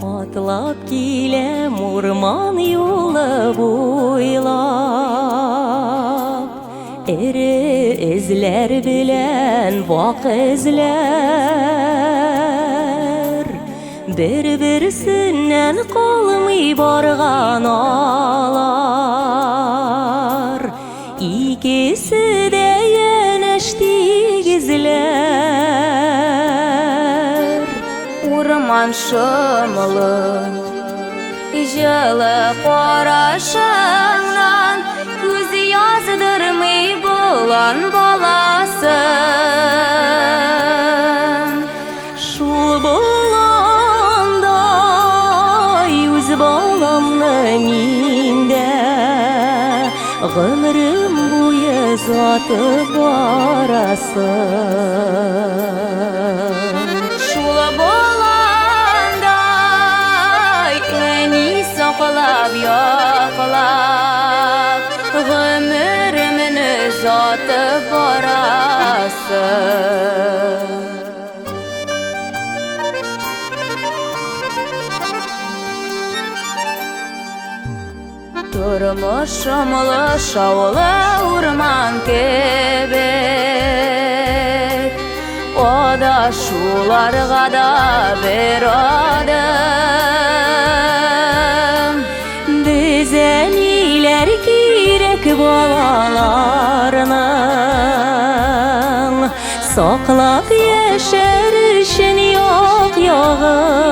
Atlab kelem orman yolu boylap, eri izler bilen vak izler, bir-birsinden kalmay bargan alar, ikisi de yeneştik izler. Orman şımlı, жылы қарашыңнан көз яздырмай болан баласын. Шул боландай өз баламны миндә гомрем буе затып барасын. Шул боландай әни сақлап яқлап гомремне затып барасын. Turmuşumlu şavlı urman kebek, o da şularga da bir adım. Bize niler kirek balalarının, saklap yaşar için yok yağın.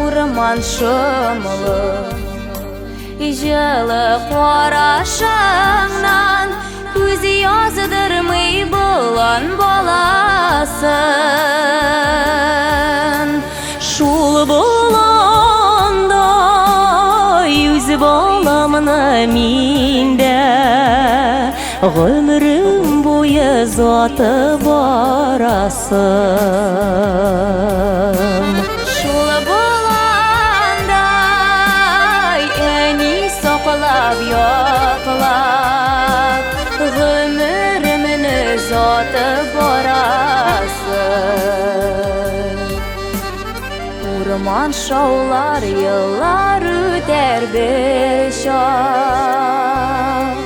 Orman şımlı, жылы қарашыңнан көз яздырмай болан баласын. Шул боландай өз баламны миндә гомрем буе затып барасын. Шул боландай әни сақлап яқлап гомремне затып барасын. Урман шаулар еллар үтәр bir чак,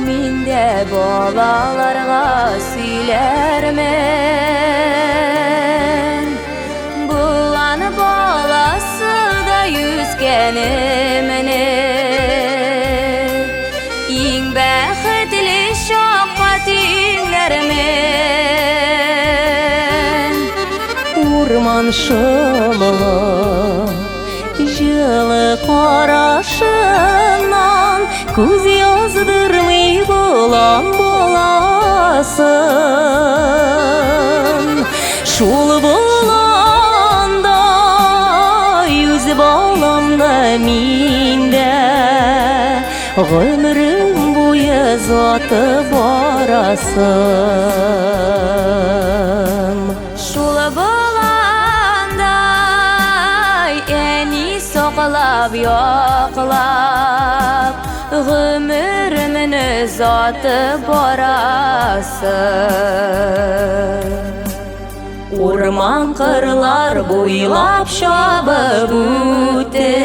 мин дә балаларга сөйләрмен. Булан баласы да yüzгәнемне, иң бәхетле чакка тиңнәрмен. Урман шымлы, жылы қарашыңнан көз яздырмай болан баласын. Шул боландай өз баламны миндә гомрем буе затып барасын. Шул боландай әни сақлап яқлап гомремне затып барасын. Урман кырлар буйлап чабып үтте,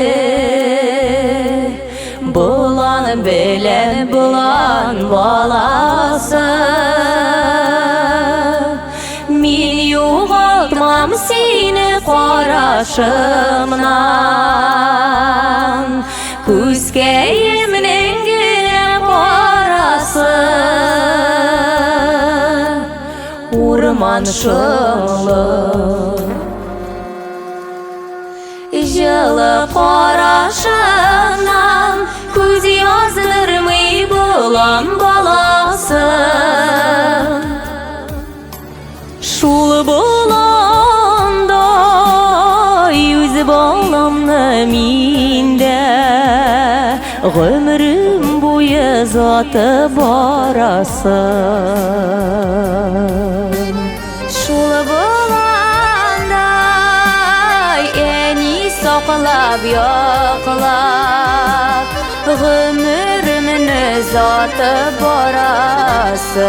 болан белән болан баласы. Мин югалтмам сине карашымнан, күзкәемнең генә карасы. Урман шымлы, жылы қарашыңнан көз яздырмай болан баласын. Шул боландай өз баламны миндә гомрем буе затып барасын. Шул боландай әни сақлап яқлап гомремне затып барасын.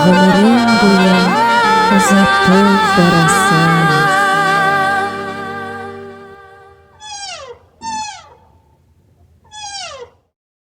Гомрем буе Uzattık darası